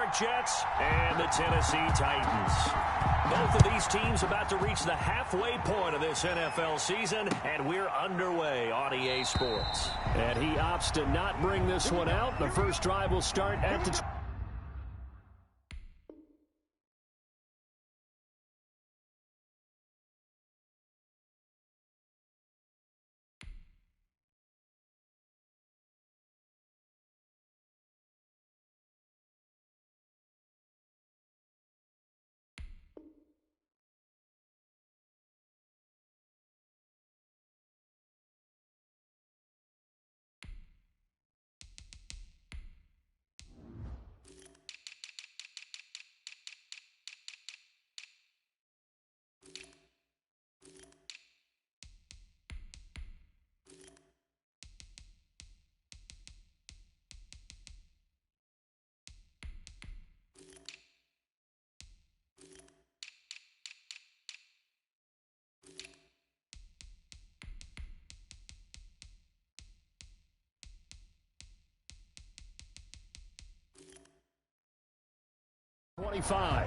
York Jets and the Tennessee Titans. Both of these teams about to reach the halfway point of this NFL season, and we're underway on EA Sports. And he opts to not bring this one out. The first drive will start at the 25.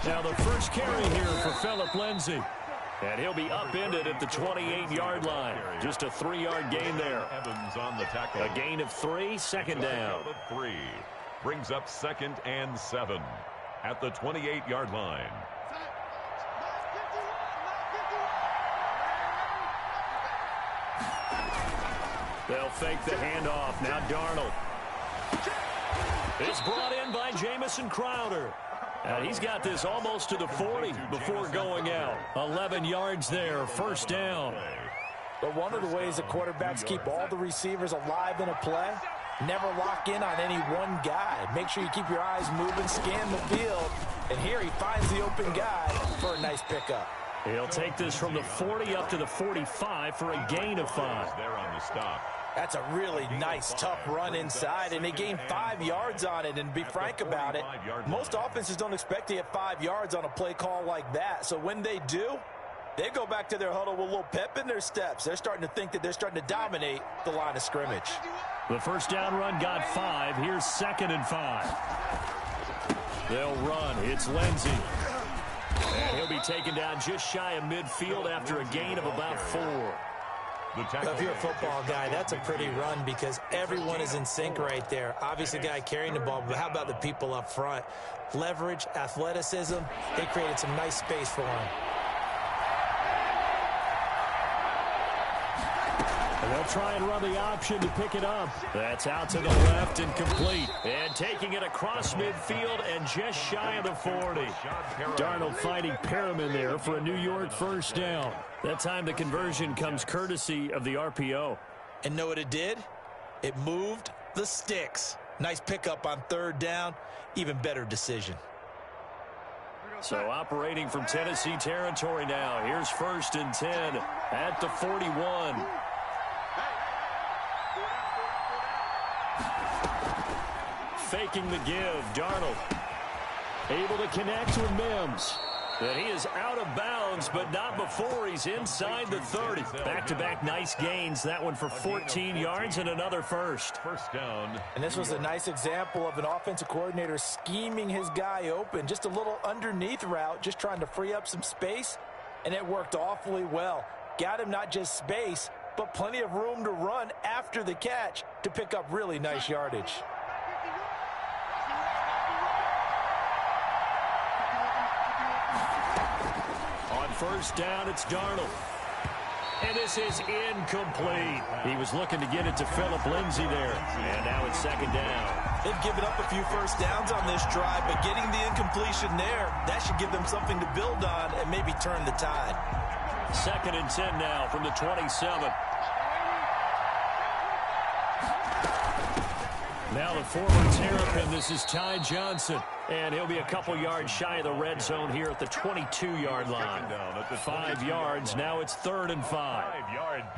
Now the first carry here for Phillip Lindsay. And he'll be upended at the 28-yard line. Just a 3-yard gain there. Evans on the tackle. A gain of 3, second down. 3 brings up 2nd and 7 at the 28-yard line. They'll fake the handoff. Now Darnold. It's brought in by Jamison Crowder. And he's got this almost to the 40 before going out. 11 yards there, first down. But one of the ways that quarterbacks keep all the receivers alive in a play, never lock in on any one guy. Make sure you keep your eyes moving, scan the field. And here he finds the open guy for a nice pickup. He'll take this from the 40 up to the 45 for a gain of 5. There on the stop. That's a really nice, tough run inside, and they gained 5 yards on it. And to be frank about it, most offenses don't expect to get 5 yards on a play call like that. So when they do, they go back to their huddle with a little pep in their steps. They're starting to think that they're starting to dominate the line of scrimmage. The first down run got 5. Here's 2nd and 5. They'll run. It's Lindsay. And he'll be taken down just shy of midfield after a gain of about 4. If you're a football guy, that's a pretty run because everyone is in sync right there. Obviously, the guy carrying the ball, but how about the people up front? Leverage, athleticism, they created some nice space for him. And they'll try and run the option to pick it up. That's out to the left and complete. And taking it across midfield and just shy of the 40. Darnold finding Perriman there for a New York first down. That time the conversion comes courtesy of the RPO. And know what it did? It moved the sticks. Nice pickup on 3rd down. Even better decision. So operating from Tennessee territory now. Here's 1st and 10 at the 41. Faking the give. Darnold able to connect with Mims. And he is out of bounds, but not before he's inside the 30. Back-to-back nice gains. That one for 14 yards and another first. First down. And this was a nice example of an offensive coordinator scheming his guy open. Just a little underneath route, just trying to free up some space. And it worked awfully well. Got him not just space, but plenty of room to run after the catch to pick up really nice yardage. First down, it's Darnold. And this is incomplete. He was looking to get it to Phillip Lindsay there. And now it's 2nd down. They've given up a few first downs on this drive, but getting the incompletion there, that should give them something to build on and maybe turn the tide. 2nd and 10 now from the 27. Now the former Terrapin, this is Ty Johnson. And he'll be a couple yards shy of the red zone here at the 22-yard line. 5 yards, now it's 3rd and 5.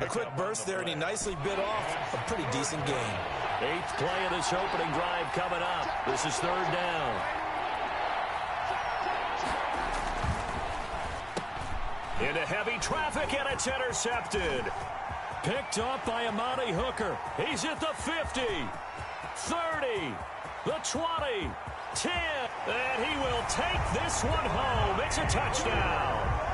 A quick burst there, and he nicely bit off a pretty decent gain. Eighth play of this opening drive coming up. This is third down. Into heavy traffic, and it's intercepted. Picked up by Amani Hooker. He's at the 50, 30, the 20, 10, and he will take this one home. It's a touchdown.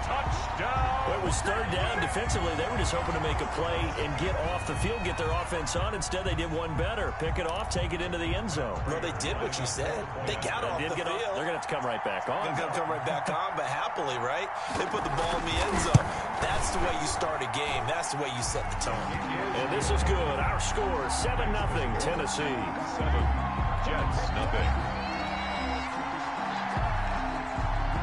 Touchdown. It was third down. Defensively, they were just hoping to make a play and get off the field, get their offense on. Instead, they did one better. Pick it off, take it into the end zone. Well, they did what you said. They got off the field. They're going to have to come right back on. They're going to come right back on, but happily, right? They put the ball in the end zone. That's the way you start a game. That's the way you set the tone. And this is good. Our score, 7-0, Tennessee. 7, Jets, nothing.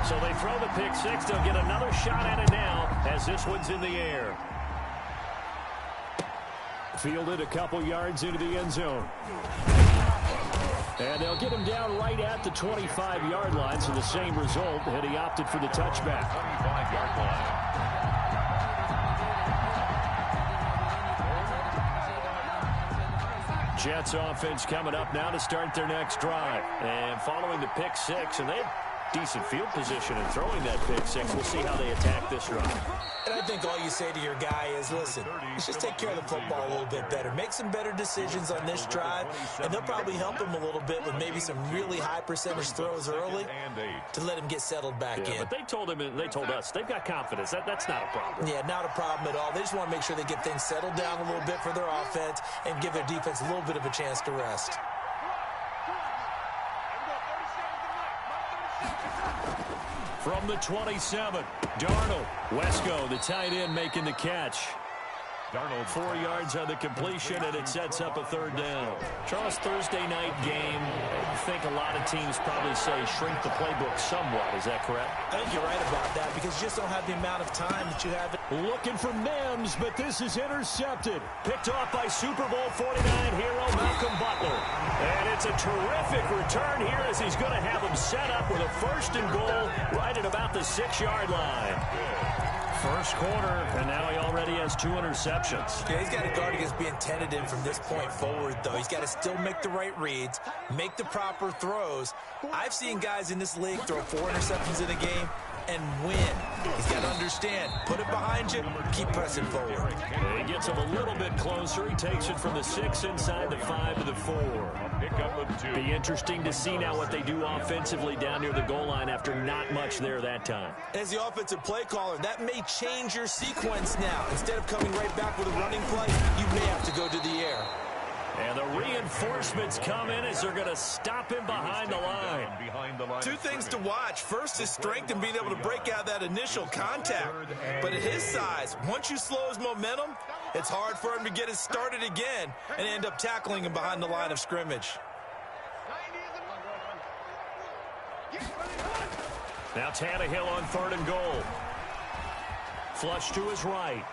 So they throw the pick six. They'll get another shot at it now as this one's in the air. Fielded a couple yards into the end zone. And they'll get him down right at the 25-yard line, so the same result, and he opted for the touchback. 25-yard line. Jets offense coming up now to start their next drive. And following the pick six, and they have decent field position in throwing that pick six. We'll see how they attack this drive. And I think all you say to your guy is, listen, let's just take care of the football a little bit better. Make some better decisions on this drive, and they'll probably help him a little bit with maybe some really high percentage throws early to let him get settled back in. But they told him, and they told us, they've got confidence. That's not a problem. Yeah, not a problem at all. They just want to make sure they get things settled down a little bit for their offense and give their defense a little bit of a chance to rest. From the 27, Darnold. Wesco, the tight end, making the catch. Darnold 4 yards on the completion, and it sets up a third down. Charles, Thursday night game, I think a lot of teams probably say shrink the playbook somewhat. Is that correct? I think you're right about that because you just don't have the amount of time that you have. Looking for Mims, but this is intercepted. Picked off by Super Bowl 49 hero Malcolm Butler. And it's a terrific return here as he's going to have him set up with a first and goal right at about the 6-yard line. First quarter, and now he already has 2 interceptions. Yeah, he's got to guard against being tentative from this point forward, though. He's got to still make the right reads, make the proper throws. I've seen guys in this league throw 4 interceptions in a game and win. He's got to understand, put it behind you, keep pressing forward. He gets him a little bit closer. He takes it from the 6 inside the 5 to the 4. Be interesting to see now what they do offensively down near the goal line after not much there that time. As the offensive play caller, that may change your sequence now. Instead of coming right back with a running play, you may have to go to the air. And the reinforcements come in as they're going to stop him behind the line. 2 things to watch. First, his strength and being able to break out that initial contact. But at his size, once you slow his momentum, it's hard for him to get it started again and end up tackling him behind the line of scrimmage. Now Tannehill on 3rd and goal. Flush to his right.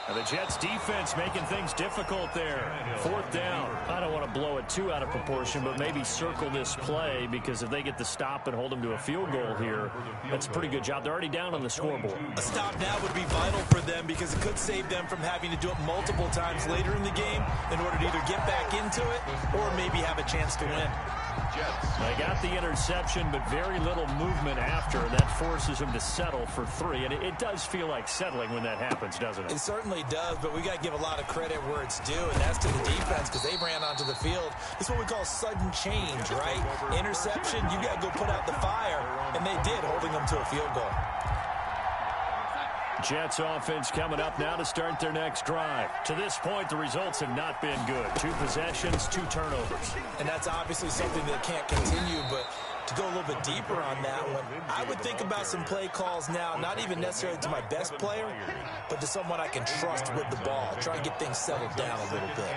And the Jets defense making things difficult there. 4th down. I don't want to blow it too out of proportion, but maybe circle this play because if they get the stop and hold them to a field goal here, that's a pretty good job. They're already down on the scoreboard. A stop now would be vital for them because it could save them from having to do it multiple times later in the game in order to either get back into it or maybe have a chance to win. They got the interception, but very little movement after. That forces them to settle for 3. And it does feel like settling when that happens, doesn't it? It certainly does, but we got to give a lot of credit where it's due, and that's to the defense because they ran onto the field. It's what we call sudden change, right? Interception, you got to go put out the fire, and they did, holding them to a field goal. Jets offense coming up now to start their next drive. To this point, the results have not been good. 2 possessions, 2 turnovers. And that's obviously something that can't continue, but to go a little bit deeper on that one, I would think about some play calls now, not even necessarily to my best player, but to someone I can trust with the ball. Try and get things settled down a little bit.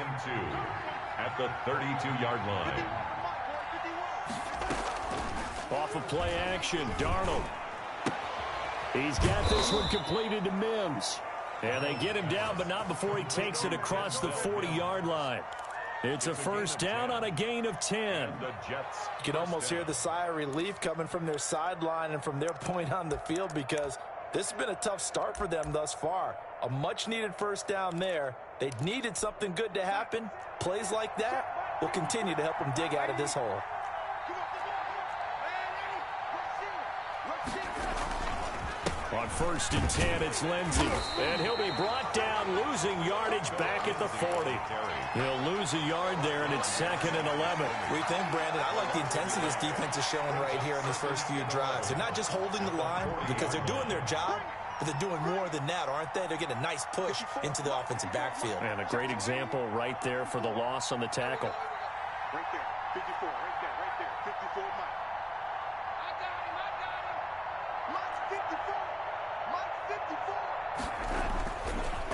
At the 32-yard line. Off of play action, Darnold. He's got this one completed to Mims. And they get him down, but not before he takes it across the 40-yard line. It's a first down on a gain of 10. You can almost hear the sigh of relief coming from their sideline and from their point on the field because This has been a tough start for them thus far. A much-needed first down there. They needed something good to happen. Plays like that will continue to help them dig out of this hole. On 1st and 10, it's Lindsey. And he'll be brought down, losing yardage back at the 40. He'll lose a yard there, and it's 2nd and 11. We think, Brandon, I like the intensity this defense is showing right here in these first few drives. They're not just holding the line because they're doing their job, but they're doing more than that, aren't they? They're getting a nice push into the offensive backfield. And a great example right there for the loss on the tackle. Right there, 54, right there, 54, Mike. I got him. Mike's 54.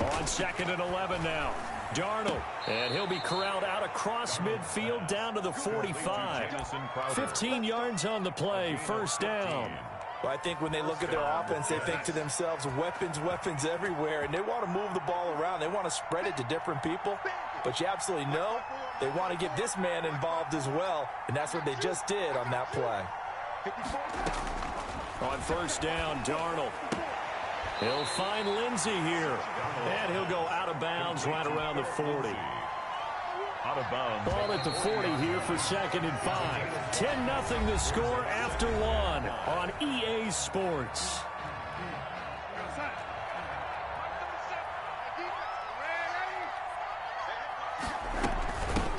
On 2nd and 11 now. Darnold. And he'll be corralled out across midfield down to the 45. 15 yards on the play. First down. Well, I think when they look at their offense, they think to themselves, weapons, weapons everywhere. And they want to move the ball around. They want to spread it to different people. But you absolutely know they want to get this man involved as well. And that's what they just did on that play. On first down, Darnold. He'll find Lindsey here. And he'll go out of bounds right around the 40. Out of bounds. Ball at the 40 here for 2nd and 5. 10-0 the score after 1 on EA Sports.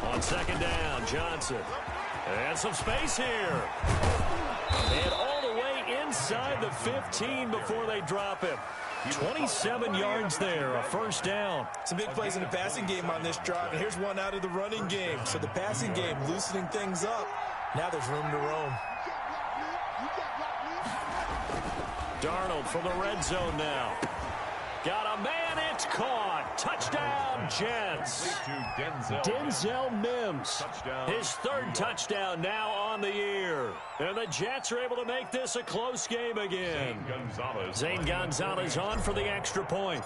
On 2nd down, Johnson. And some space here. And all the way inside the 15 before they drop him. 27 yards there, a first down. Some big plays in the passing game on this drive, and here's one out of the running game. So the passing game loosening things up. Now there's room to roam. Darnold from the red zone now. Got a man, it's caught. Touchdown, Jets. Denzel Mims. His 3rd touchdown now on the year. And the Jets are able to make this a close game again. Zane Gonzalez on for the extra point.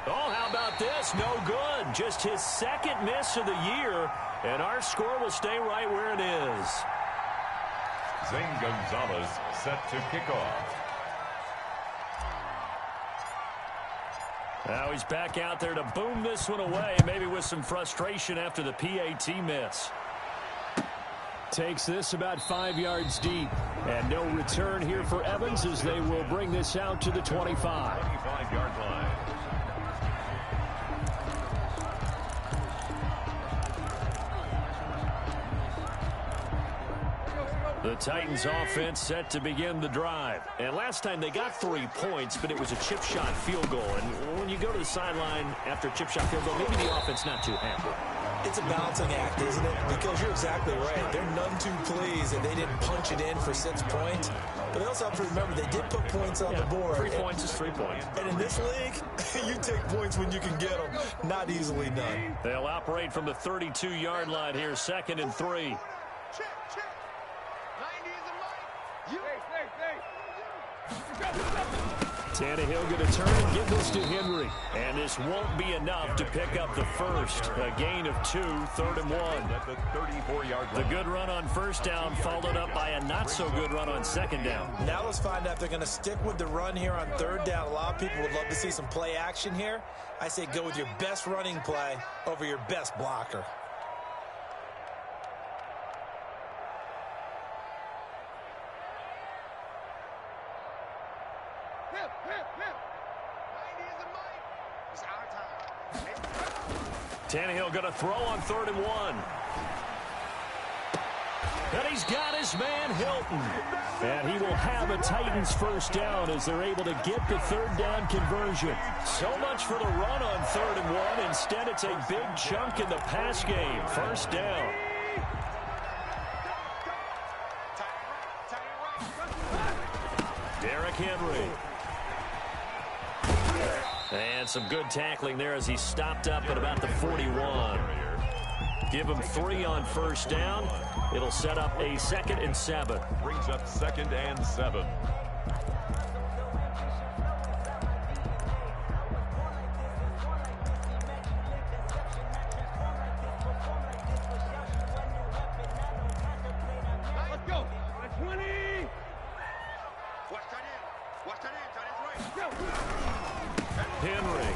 Oh, how about this? No good. Just his 2nd miss of the year. And our score will stay right where it is. Zane Gonzalez set to kick off. Now he's back out there to boom this one away, maybe with some frustration after the PAT miss. Takes this about 5 yards deep. And no return here for Evans as they will bring this out to the 25. 25-yard line. The Titans offense set to begin the drive. And last time they got 3 points, but it was a chip shot field goal. And when you go to the sideline after a chip shot field goal, maybe the offense not too happy. It's a balancing act, isn't it? Because you're exactly right. They're none too pleased that they didn't punch it in for 6 points. But they also have to remember they did put points on the board. 3 points is 3 points. And in this league, you take points when you can get them. Not easily done. They'll operate from the 32-yard line here, 2nd and 3. Tannehill going to turn and give this to Henry. And this won't be enough to pick up the first. A gain of 2, 3rd and 1. At the 34-yard line. The good run on first down followed up by a not-so-good run on 2nd down. Now let's find out if they're going to stick with the run here on 3rd down. A lot of people would love to see some play action here. I say go with your best running play over your best blocker. Tannehill going to throw on 3rd and 1. And he's got his man Hilton. And he will have a Titans first down as they're able to get the 3rd down conversion. So much for the run on 3rd and 1. Instead, it's a big chunk in the pass game. First down. Derrick Henry. And some good tackling there as he stopped up at about the 41. Give him 3 on first down. It'll set up a 2nd and 7. Brings up 2nd and 7. Let's go. 20. Henry.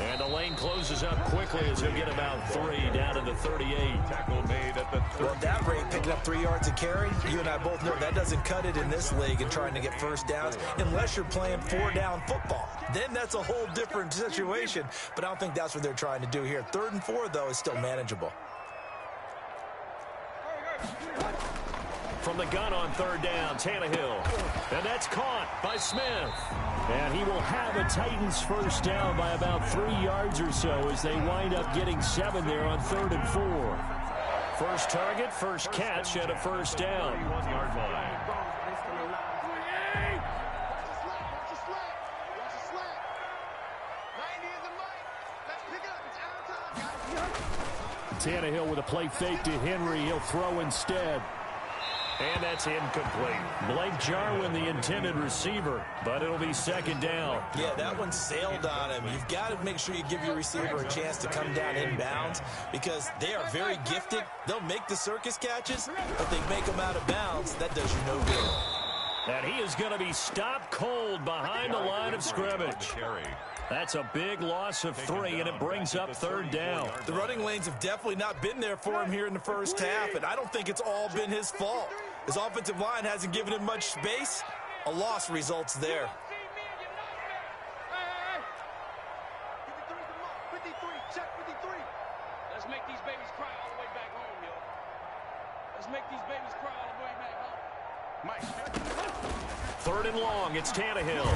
And the lane closes up quickly as he'll get about 3 down to the 38. Tackle made at the 30. Well, at that rate, picking up 3 yards a carry, you and I both know that doesn't cut it in this league and trying to get first downs unless you're playing 4-down football. Then that's a whole different situation, but I don't think that's what they're trying to do here. 3rd and 4, though, is still manageable. From the gun on 3rd down, Tannehill. And that's caught by Smith. And he will have a Titans first down by about 3 yards or so as they wind up getting 7 there on 3rd and 4. First target, first catch, and a first down. 31-yard line. Tannehill with a play fake to Henry. He'll throw instead. And that's incomplete. Blake Jarwin, the intended receiver, but it'll be 2nd down. Yeah, that one sailed on him. You've got to make sure you give your receiver a chance to come down inbounds because they are very gifted. They'll make the circus catches, but they make them out of bounds. That does you no good. And he is going to be stopped cold behind the line of scrimmage. That's a big loss of 3, and it brings up 3rd down. The running lanes have definitely not been there for him here in the first half, and I don't think it's all been his fault. His offensive line hasn't given him much space. A loss results there. 53, check 53. Let's make these babies cry all the way back home, yo. Let's make these babies cry all the way back home. Mike. 3rd and long, it's Tannehill.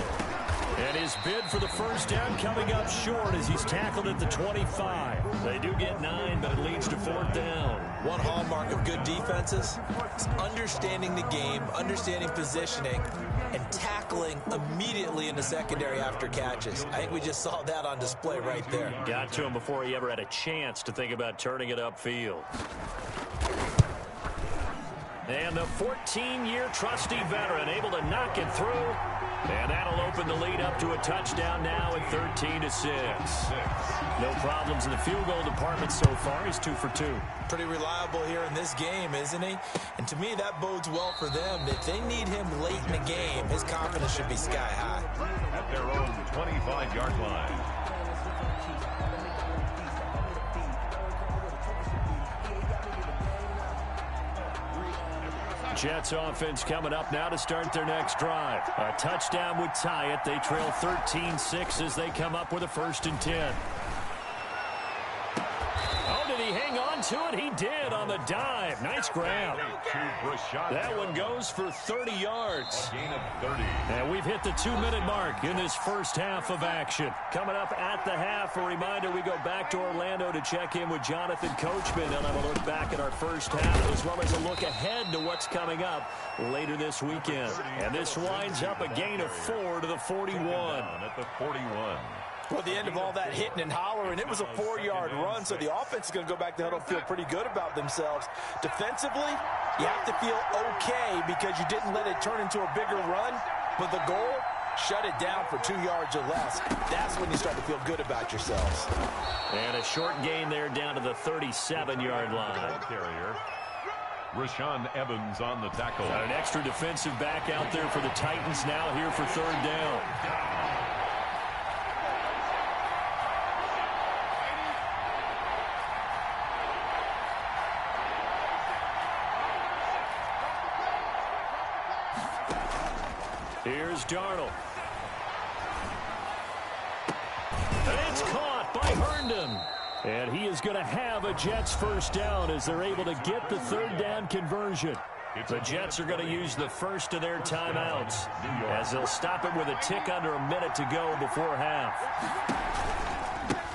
And his bid for the first down coming up short as he's tackled at the 25. They do get 9, but it leads to 4th down. One hallmark of good defenses is understanding the game, understanding positioning, and tackling immediately in the secondary after catches. I think we just saw that on display right there. Got to him before he ever had a chance to think about turning it upfield. And the 14-year trusty veteran able to knock it through. And that'll open the lead up to a touchdown now at 13-6. No problems in the field goal department so far. He's 2 for 2. Pretty reliable here in this game, isn't he? And to me, that bodes well for them. If they need him late in the game, his confidence should be sky high. At their own 25-yard line. Jets offense coming up now to start their next drive. A touchdown would tie it. They trail 13-6 as they come up with a 1st and 10. Oh, did he hang on to it? He did on the dive. Nice grab. That one goes for 30 yards. A gain of 30. And we've hit the 2-minute mark in this first half of action. Coming up at the half, a reminder we go back to Orlando to check in with Jonathan Coachman. And have a look back at our first half as well as a look ahead to what's coming up later this weekend. And this winds up a gain of 4 to the 41. At the 41. Well, the end of all that hitting and hollering, it was a 4-yard run, so the offense is going to go back to huddle and feel pretty good about themselves. Defensively, you have to feel okay because you didn't let it turn into a bigger run, but the goal, shut it down for 2 yards or less. That's when you start to feel good about yourselves. And a short gain there down to the 37-yard line. Carrier. Rashaan Evans on the tackle. Got an extra defensive back out there for the Titans now here for 3rd down. Here's Darnold. And it's caught by Herndon. And he is going to have a Jets first down as they're able to get the 3rd down conversion. The Jets are going to use the first of their timeouts as they'll stop it with a tick under a minute to go before half.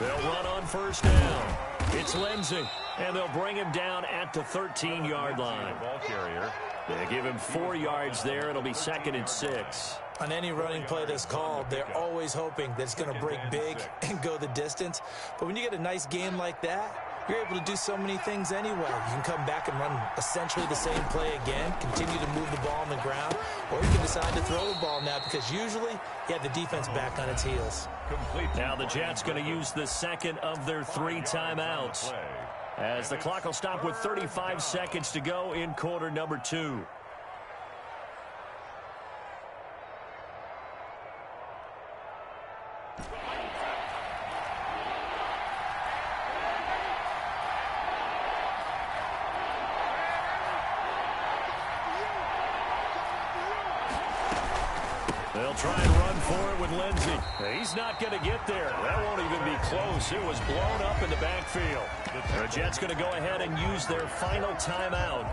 They'll run on first down. It's Lindsey, and they'll bring him down at the 13-yard line. Ball carrier. They give him 4 yards there. It'll be 2nd and 6. On any running play that's called, they're always hoping that it's going to break big and go the distance. But when you get a nice game like that, you're able to do so many things anyway. You can come back and run essentially the same play again, continue to move the ball on the ground, or you can decide to throw the ball now because usually you have the defense back on its heels. Now the Jets going to use the 2nd of their 3 timeouts as the clock will stop with 35 seconds to go in quarter number 2. try and run for it with Lindsey. He's not going to get there. That won't even be close. It was blown up in the backfield. The Jets going to go ahead and use their final timeout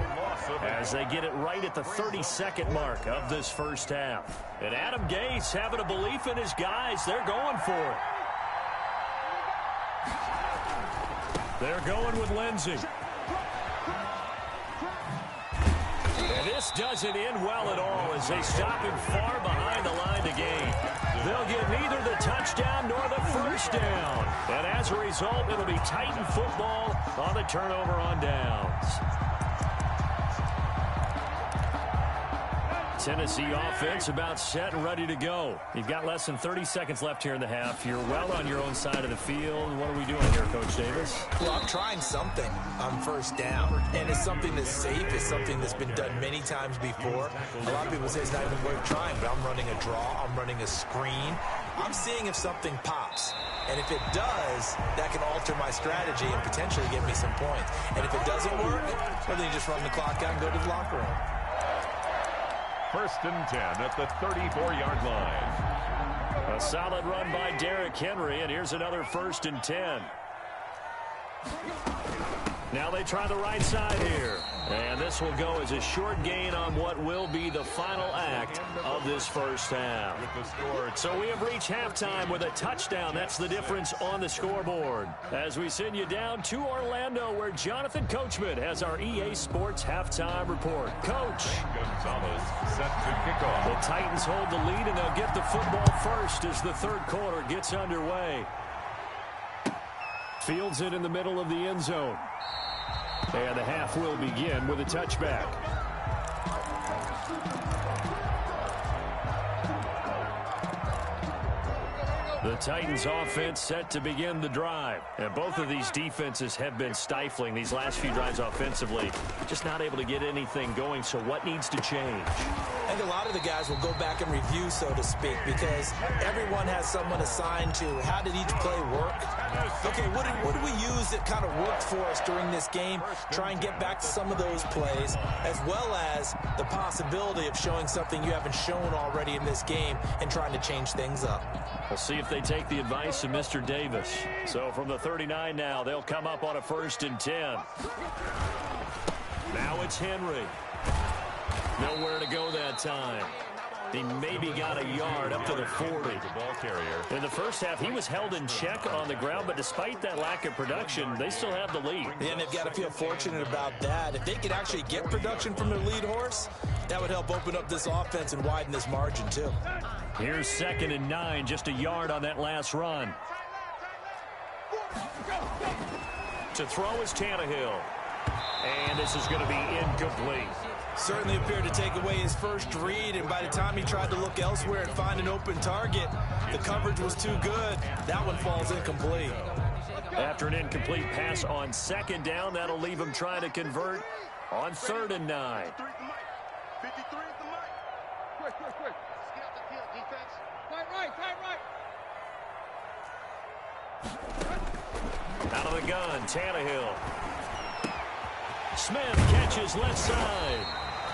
as they get it right at the 32nd mark of this first half. And Adam Gase having a belief in his guys. They're going for it. They're going with Lindsey. And this doesn't end well at all as they stop him far behind the line to gain. They'll get neither the touchdown nor the first down. And as a result, it'll be Titan football on the turnover on downs. Tennessee offense about set and ready to go. You've got less than 30 seconds left here in the half. You're well on your own side of the field. What are we doing here, Coach Davis? Well, I'm trying something on first down, and it's something that's safe. It's something that's been done many times before. A lot of people say it's not even worth trying, but I'm running a draw. I'm running a screen. I'm seeing if something pops. And if it does, that can alter my strategy and potentially get me some points. And if it doesn't work, well, then you just run the clock out and go to the locker room. First and 10 at the 34-yard line. A solid run by Derrick Henry, and here's another first and 10. Now they try the right side here. And this will go as a short gain on what will be the final act of this first half. So we have reached halftime with a touchdown. That's the difference on the scoreboard. As we send you down to Orlando, where Jonathan Coachman has our EA Sports halftime report. Coach. Gonzalez set to kick off. The Titans hold the lead, and they'll get the football first as the third quarter gets underway. Fields it in the middle of the end zone. And the half will begin with a touchback. The Titans offense set to begin the drive. And both of these defenses have been stifling these last few drives offensively. Just not able to get anything going, so what needs to change? I think a lot of the guys will go back and review, so to speak, because everyone has someone assigned to how did each play work. Okay, what did we use that kind of worked for us during this game? Try and get back to some of those plays, as well as the possibility of showing something you haven't shown already in this game and trying to change things up. We'll see if they take the advice of Mr. Davis. So from the 39 now, they'll come up on a first and 10. Now it's Henry. Nowhere to go that time. He maybe got a yard up to the 40. In the first half, he was held in check on the ground, but despite that lack of production, they still have the lead. Yeah, and they've got to feel fortunate about that. If they could actually get production from their lead horse, that would help open up this offense and widen this margin, too. Here's 2nd and 9, just a yard on that last run. To throw is Tannehill. And this is going to be incomplete. Certainly appeared to take away his first read, and by the time he tried to look elsewhere and find an open target, the coverage was too good. That one falls incomplete. After an incomplete pass on 2nd down, that'll leave him trying to convert on 3rd and 9. 53 at the mic. Quick. Get out the field, defense. Tight right. Out of the gun, Tannehill. Smith catches left side.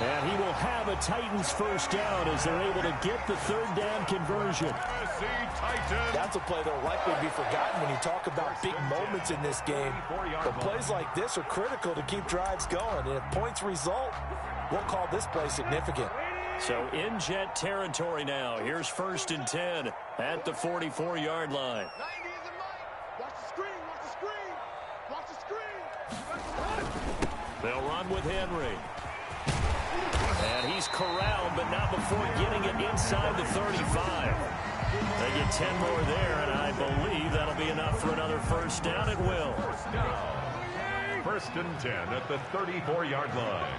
And he will have a Titans first down as they're able to get the 3rd down conversion. That's a play that will likely be forgotten when you talk about big moments in this game. But plays like this are critical to keep drives going. And if points result, we'll call this play significant. So in Jet territory now. Here's 1st and 10 at the 44-yard line. 90 is in Mike. Watch the screen. They'll run with Henry. And he's corralled, but not before getting it inside the 35. They get 10 more there, and I believe that'll be enough for another first down. It will. 1st and 10 at the 34-yard line.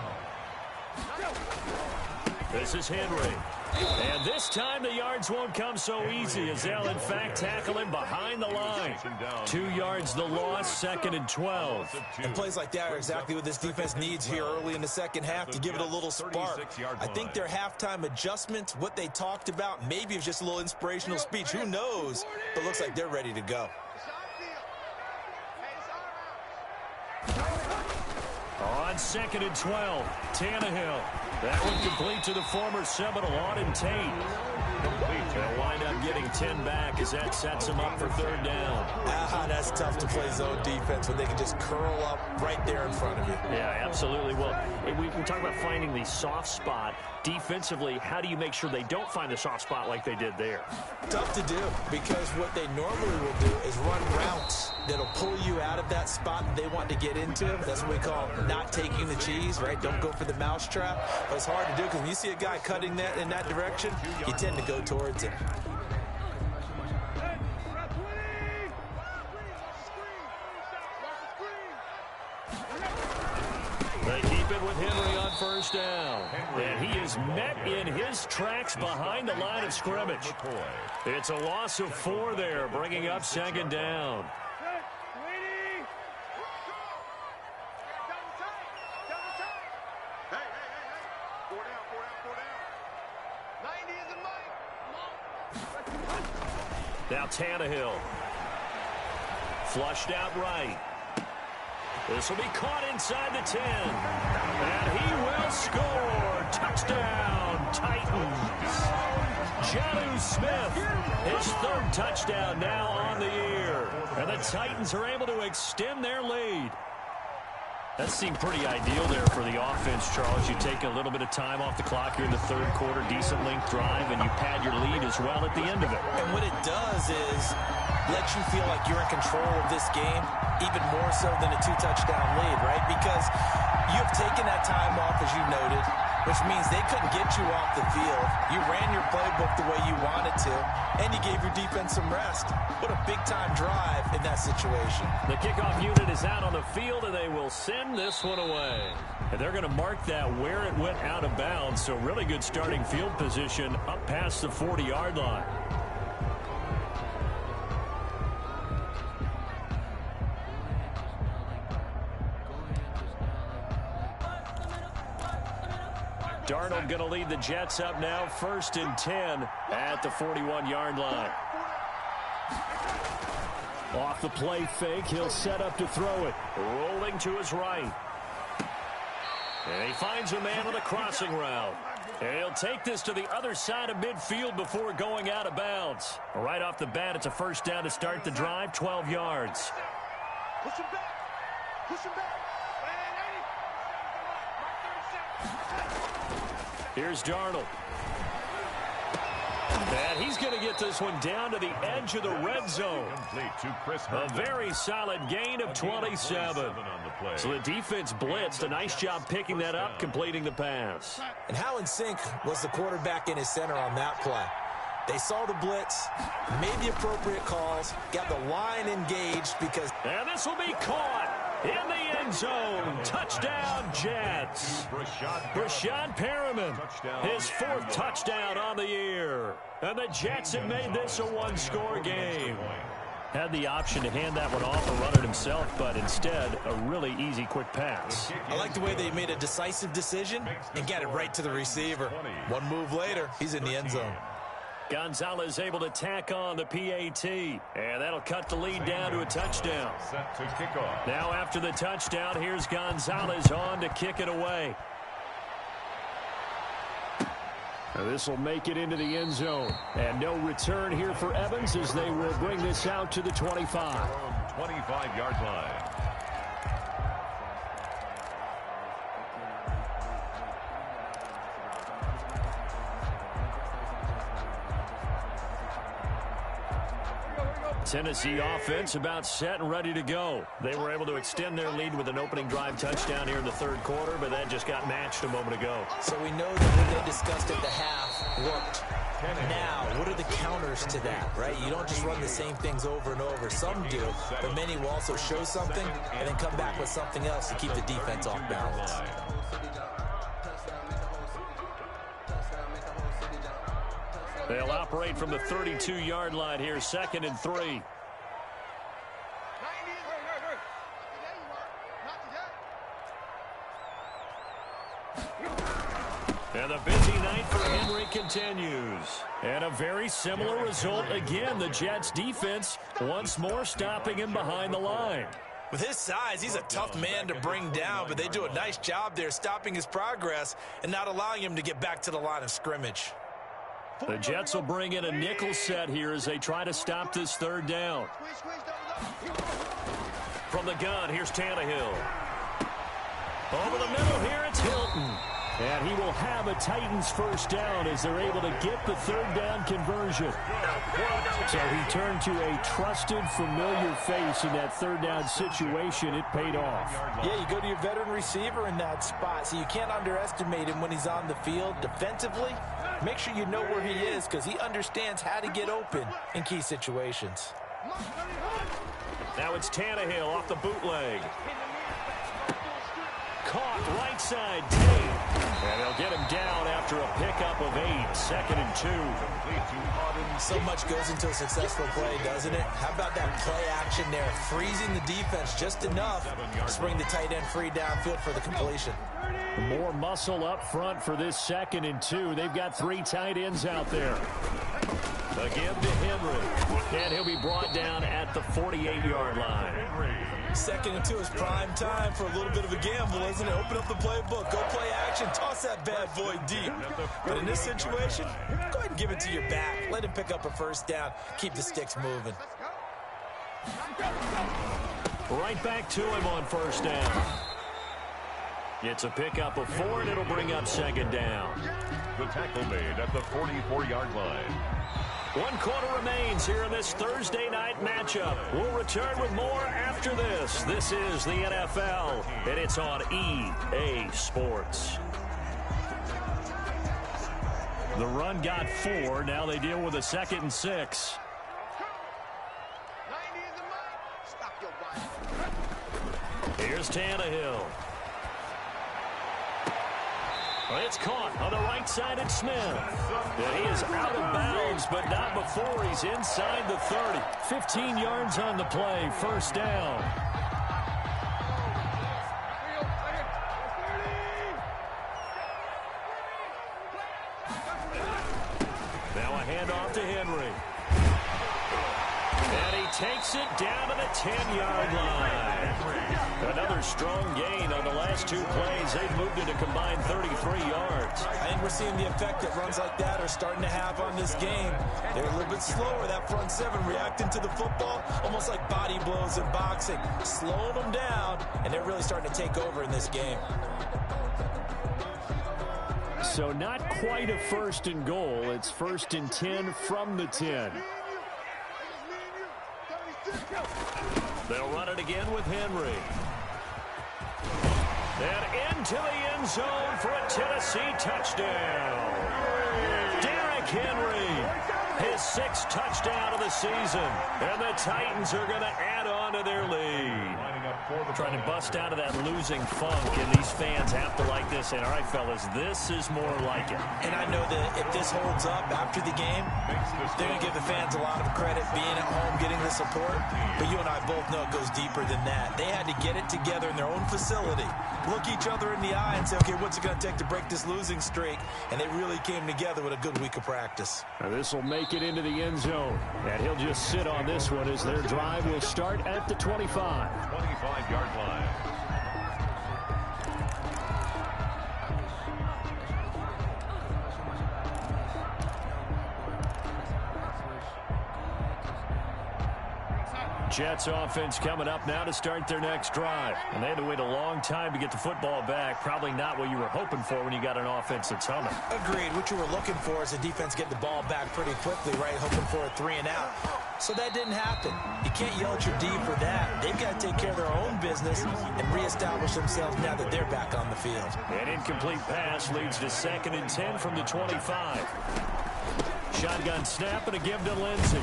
This is Henry. And this time the yards won't come so easy as they'll in fact tackle him behind the line. 2 yards the loss, 2nd and 12. And plays like that are exactly what this defense needs here early in the second half to give it a little spark. I think their halftime adjustments, what they talked about, maybe it was just a little inspirational speech. Who knows? But looks like they're ready to go. All right. On 2nd and 12, Tannehill. That one complete to the former Seminole, Auden Tate. They'll wind up getting 10 back as that sets them up for 3rd down. That's tough to play zone defense when they can just curl up right there in front of you. Yeah, absolutely. Well, we can talk about finding the soft spot. Defensively, how do you make sure they don't find the soft spot like they did there? Tough to do, because what they normally will do is run routes that'll pull you out of that spot that they want to get into. That's what we call not taking the cheese, right? Don't go for the mousetrap. But it's hard to do because when you see a guy cutting that in that direction, you tend to go towards it. They keep it with Henry on 1st down. And he is met in his tracks behind the line of scrimmage. It's a loss of 4 there, bringing up 2nd down. Now Tannehill. Flushed out right. This will be caught inside the 10. And he will score. Touchdown, Titans. Jonnu Smith, his 3rd touchdown now on the year. And the Titans are able to extend their lead. That seemed pretty ideal there for the offense, Charles. You take a little bit of time off the clock here in the 3rd quarter, decent length drive, and you pad your lead as well at the end of it. And what it does is let you feel like you're in control of this game, even more so than a 2-touchdown lead, right? Because you have taken that time off, as you noted, which means they couldn't get you off the field. You ran your playbook the way you wanted to, and you gave your defense some rest. What a big-time drive in that situation. The kickoff unit is out on the field, and they will send this one away. And they're going to mark that where it went out of bounds, so really good starting field position up past the 40-yard line. Darnold going to lead the Jets up now, 1st and 10 at the 41-yard line. Off the play fake, he'll set up to throw it. Rolling to his right. And he finds a man on the crossing route. And he'll take this to the other side of midfield before going out of bounds. Right off the bat, it's a 1st down to start the drive, 12 yards. Push him back. Push him back. Here's Darnold. And he's going to get this one down to the edge of the red zone. A very solid gain of 27. So the defense blitzed. A nice job picking that up, completing the pass. And how in sync was the quarterback in his center on that play? They saw the blitz, made the appropriate calls, got the line engaged because... And this will be caught in the end zone. Touchdown, Jets. Brashad Perriman, his 4th touchdown on the year. And the Jets have made this a 1-score game. Had the option to hand that one off or run it himself, but instead, a really easy, quick pass. I like the way they made a decisive decision and got it right to the receiver. One move later, he's in the end zone. Gonzalez able to tack on the PAT, and that'll cut the lead down to a touchdown. Set to kickoff. Now after the touchdown, here's Gonzalez on to kick it away. This will make it into the end zone. And no return here for Evans as they will bring this out to the 25. 25-yard line. Tennessee offense about set and ready to go. They were able to extend their lead with an opening drive touchdown here in the 3rd quarter, but that just got matched a moment ago. So we know that what they discussed at the half worked. Now, what are the counters to that, right? You don't just run the same things over and over. Some do, but many will also show something and then come back with something else to keep the defense off balance. They'll operate from the 32-yard line here, 2nd and 3. And the busy night for Henry continues. And a very similar result again. The Jets defense once more stopping him behind the line. With his size, he's a tough man to bring down, but they do a nice job there stopping his progress and not allowing him to get back to the line of scrimmage. The Jets will bring in a nickel set here as they try to stop this third down. From the gun, here's Tannehill. Over the middle here, it's Hilton. And he will have a Titans first down as they're able to get the third down conversion. So he turned to a trusted, familiar face in that third down situation. It paid off. Yeah, you go to your veteran receiver in that spot, so you can't underestimate him when he's on the field. Defensively, make sure you know where he is because he understands how to get open in key situations. Now it's Tannehill off the bootleg. Caught right side, Tate. And they'll get him down after a pickup of 8, 2nd and 2. So much goes into a successful play, doesn't it? How about that play action there? Freezing the defense just enough to bring the tight end free downfield for the completion. More muscle up front for this 2nd and 2. They've got 3 tight ends out there. Again to Henry. And he'll be brought down at the 48-yard line. 2nd and 2 is prime time for a little bit of a gamble, isn't it? Open up the playbook, go play action, toss that bad boy deep. But in this situation, go ahead and give it to your back. Let him pick up a first down. Keep the sticks moving. Right back to him on first down. It's a pickup of 4, and it'll bring up 2nd down. The tackle made at the 44-yard line. 1 quarter remains here in this Thursday night matchup. We'll return with more after this. This is the NFL, and it's on EA Sports. The run got 4. Now they deal with a 2nd and 6. Here's Tannehill. It's caught on the right side at Smith. And he is out of bounds, but not before he's inside the 30. 15 yards on the play, first down. Now a handoff to Henry. And he takes it down to the 10-yard line. Another strong gain on the last 2 plays. They've moved it a combined 33 yards. I think we're seeing the effect that runs like that are starting to have on this game. They're a little bit slower, that front 7, reacting to the football, almost like body blows in boxing, slowing them down, and they're really starting to take over in this game. So not quite a 1st and goal. It's 1st and 10 from the 10. They'll run it again with Henry. And into the end zone for a Tennessee touchdown. Derrick Henry, his 6th touchdown of the season. And the Titans are going to add on to their lead. Trying to bust out of that losing funk, and these fans have to like this. And all right, fellas, this is more like it. And I know that if this holds up after the game, they're going to give the fans a lot of credit being at home, getting the support. But you and I both know it goes deeper than that. They had to get it together in their own facility, look each other in the eye and say, okay, what's it going to take to break this losing streak? And they really came together with a good week of practice. Now this will make it into the end zone. And he'll just sit on this one as their drive will start at the 25. 25-yard line. Jets offense coming up now to start their next drive. And they had to wait a long time to get the football back. Probably not what you were hoping for when you got an offense that's humming. Agreed. What you were looking for is the defense get the ball back pretty quickly, right? Hoping for a 3 and out. So that didn't happen. You can't yell at your D for that. They've got to take care of their own business and reestablish themselves now that they're back on the field. An incomplete pass leads to 2nd and 10 from the 25. Shotgun snap and a give to Lindsey.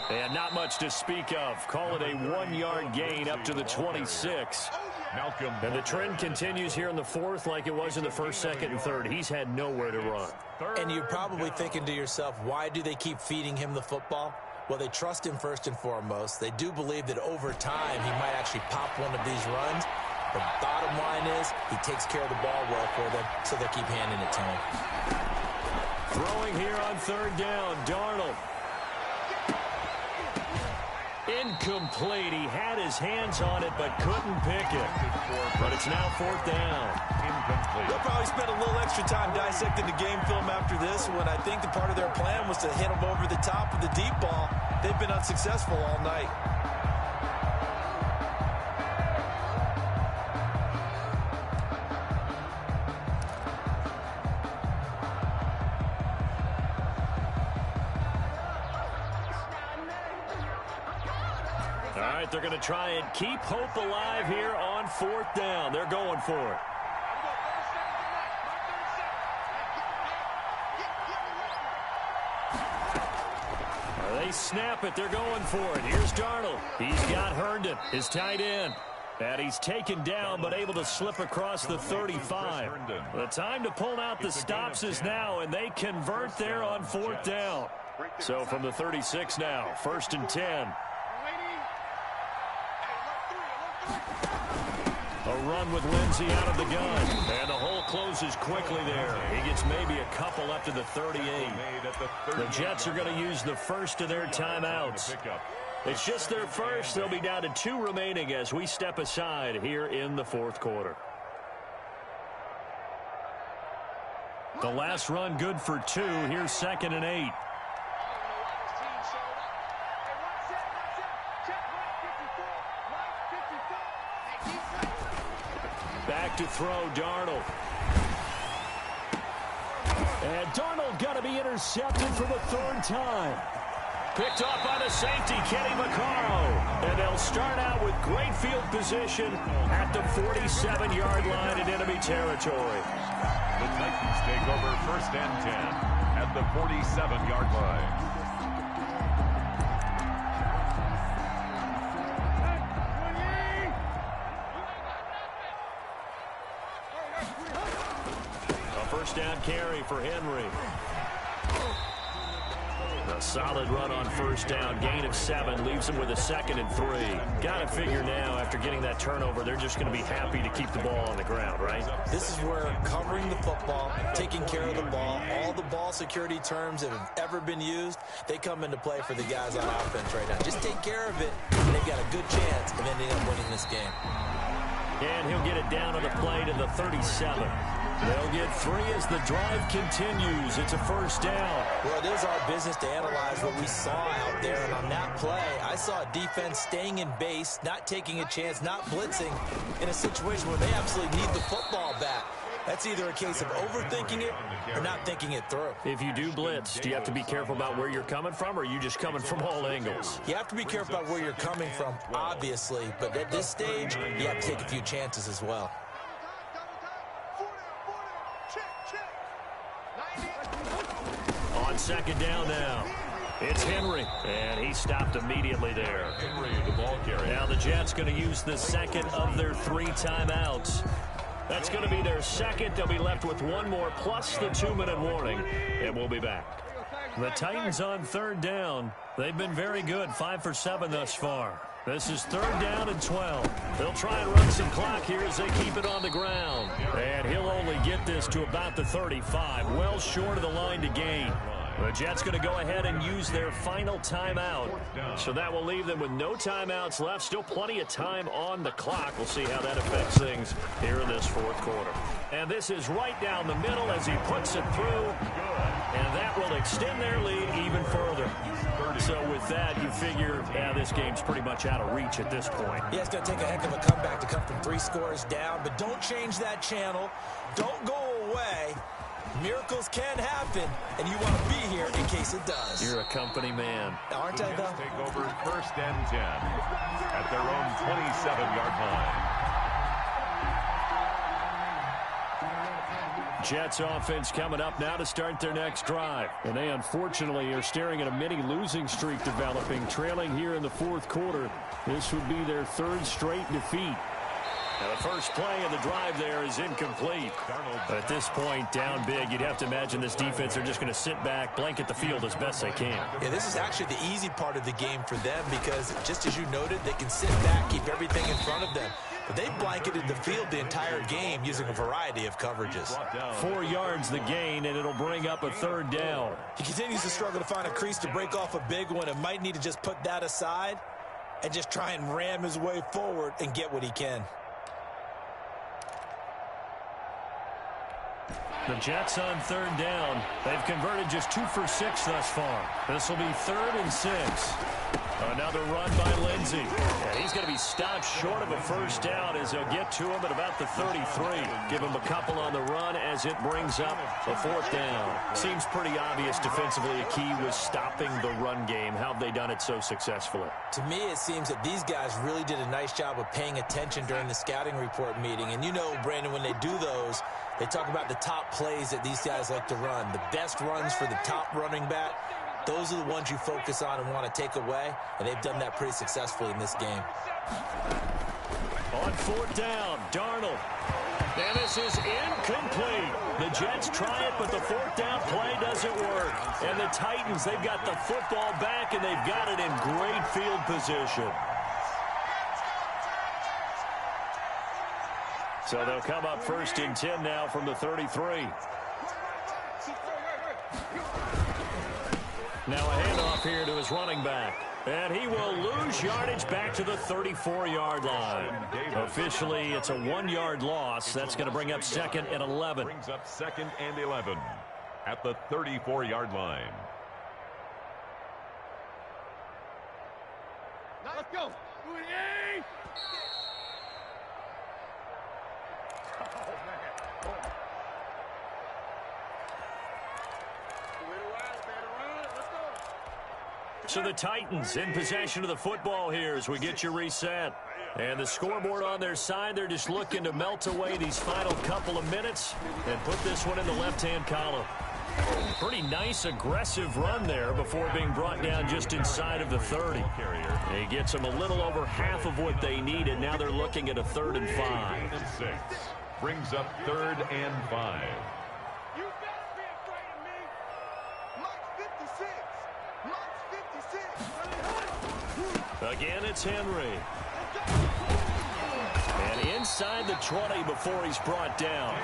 And not much to speak of. Call it a 1-yard gain up to the 26. And the trend continues here in the 4th like it was in the 1st, 2nd, and 3rd. He's had nowhere to run. And you're probably thinking to yourself, why do they keep feeding him the football? Well, they trust him first and foremost. They do believe that over time he might actually pop one of these runs. The bottom line is he takes care of the ball well for them, so they keep handing it to him. Throwing here on 3rd down, Darnold. Incomplete. He had his hands on it but couldn't pick it. But it's now 4th down. Incomplete. They'll probably spend a little extra time dissecting the game film after this one. I think the part of their plan was to hit them over the top of the deep ball. They've been unsuccessful all night. All right, they're going to try and keep hope alive here on 4th down. They're going for it. They snap it. They're going for it. Here's Darnold. He's got Herndon, his tight end. And he's taken down but able to slip across the 35. The time to pull out the stops is now, and they convert there on 4th down. So from the 36 now, 1st and 10. A run with Lindsey out of the gun. And the hole closes quickly there. He gets maybe a couple up to the 38. The Jets are going to use the first of their timeouts. It's just their first. They'll be down to 2 remaining as we step aside here in the 4th quarter. The last run good for 2. Here's 2nd and 8. Back to throw, Darnold. And Darnold got to be intercepted for the 3rd time. Picked off by the safety, Kenny Vaccaro. And they'll start out with great field position at the 47-yard line in enemy territory. The Titans take over 1st and 10 at the 47-yard line. First down carry for Henry. A solid run on 1st down. Gain of 7 leaves them with a 2nd and 3. Got to figure now, after getting that turnover, they're just going to be happy to keep the ball on the ground, right? This is where covering the football, taking care of the ball, all the ball security terms that have ever been used, they come into play for the guys on offense right now. Just take care of it, and they've got a good chance of ending up winning this game. And he'll get it down on the play to the 37. They'll get 3 as the drive continues. It's a 1st down. Well, it is our business to analyze what we saw out there. And on that play, I saw a defense staying in base, not taking a chance, not blitzing in a situation where they absolutely need the football back. That's either a case of overthinking it or not thinking it through. If you do blitz, do you have to be careful about where you're coming from, or are you just coming from all angles? You have to be careful about where you're coming from, obviously. But at this stage, you have to take a few chances as well. On 2nd down now, it's Henry, and he stopped immediately there. Henry, the ball carrier. Now the Jets going to use the 2nd of their 3 timeouts. That's going to be their 2nd. They'll be left with 1 more plus the 2-minute warning, and we'll be back. The Titans on 3rd down. They've been very good, 5 for 7 thus far. This is 3rd down and 12. They'll try and run some clock here as they keep it on the ground. And he'll only get this to about the 35, well short of the line to gain. The Jets going to go ahead and use their final timeout. So that will leave them with no timeouts left. Still plenty of time on the clock. We'll see how that affects things here in this 4th quarter. And this is right down the middle as he puts it through. And that will extend their lead even further. So with that, you figure, this game's pretty much out of reach at this point. Yeah, it's going to take a heck of a comeback to come from 3 scores down. But don't change that channel. Don't go away. Miracles can happen, and you want to be here in case it does. You're a company man. Aren't I, though? Take over 1st and 10 at their own 27-yard line. Jets offense coming up now to start their next drive. And they unfortunately are staring at a mini losing streak developing, trailing here in the 4th quarter. This would be their 3rd straight defeat. Now the first play of the drive there is incomplete. At this point, down big, you'd have to imagine this defense are just going to sit back, blanket the field as best they can. Yeah, this is actually the easy part of the game for them because, just as you noted, they can sit back, keep everything in front of them. But they've blanketed the field the entire game using a variety of coverages. 4 yards the gain, and it'll bring up a 3rd down. He continues to struggle to find a crease to break off a big one and might need to just put that aside and just try and ram his way forward and get what he can. The Jets on third down. They've converted just 2 for 6 thus far. This will be 3rd and 6. Another run by Lindsey. And he's going to be stopped short of a first down as they'll get to him at about the 33. Give him a couple on the run as it brings up a 4th down. Seems pretty obvious defensively a key was stopping the run game. How have they done it so successfully? To me, it seems that these guys really did a nice job of paying attention during the scouting report meeting. And you know, Brandon, when they do those, they talk about the top plays that these guys like to run. The best runs for the top running back. Those are the ones you focus on and want to take away, and they've done that pretty successfully in this game. On 4th down, Darnold. And this is incomplete. The Jets try it, but the 4th down play doesn't work. And the Titans, they've got the football back, and they've got it in great field position. So they'll come up 1st and 10 now from the 33. Now a handoff here to his running back. And he will lose yardage back to the 34-yard line. Officially, it's a 1-yard loss. That's going to bring up 2nd and 11. Brings up 2nd and 11 at the 34-yard line. Let's go. So the Titans in possession of the football here as we get you reset. And the scoreboard on their side, they're just looking to melt away these final couple of minutes and put this one in the left-hand column. Pretty nice, aggressive run there before being brought down just inside of the 30. He gets them a little over half of what they needed. Now they're looking at a 3rd and 5. 6 brings up 3rd and 5. You better be afraid of me. Mike's 56. Again, it's Henry. And inside the 20 before he's brought down.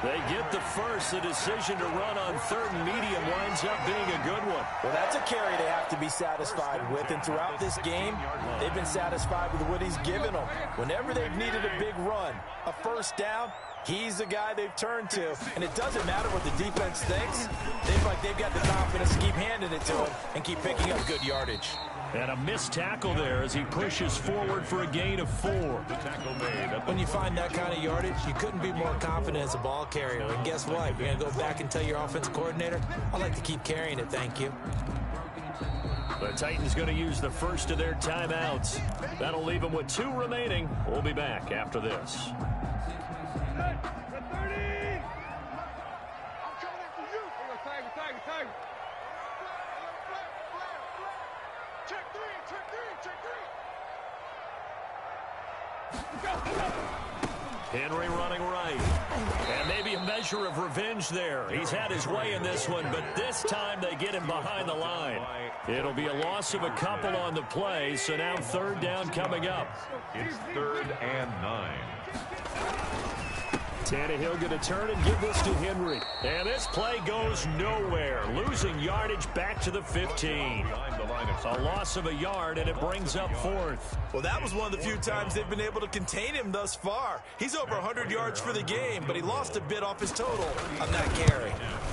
They get the first. The decision to run on 3rd and medium winds up being a good one. Well, that's a carry they have to be satisfied with. And throughout this game, they've been satisfied with what he's given them. Whenever they've needed a big run, a first down, he's the guy they've turned to. And it doesn't matter what the defense thinks. They've got the confidence to keep handing it to him and keep picking up good yardage. And a missed tackle there as he pushes forward for a gain of 4. The tackle made. When you find that kind of yardage, you couldn't be more confident as a ball carrier. And guess what? You're going to go back and tell your offensive coordinator, I'd like to keep carrying it, thank you. The Titans going to use the first of their timeouts. That'll leave them with 2 remaining. We'll be back after this. Henry running right. And maybe a measure of revenge there. He's had his way in this one, but this time they get him behind the line. It'll be a loss of a couple on the play, so now 3rd down coming up. It's 3rd and 9. Tannehill going to turn and give this to Henry. And this play goes nowhere. Losing yardage back to the 15. A loss of a yard, and it brings up 4th. Well, that was one of the few times they've been able to contain him thus far. He's over 100 yards for the game, but he lost a bit off his total on that carry.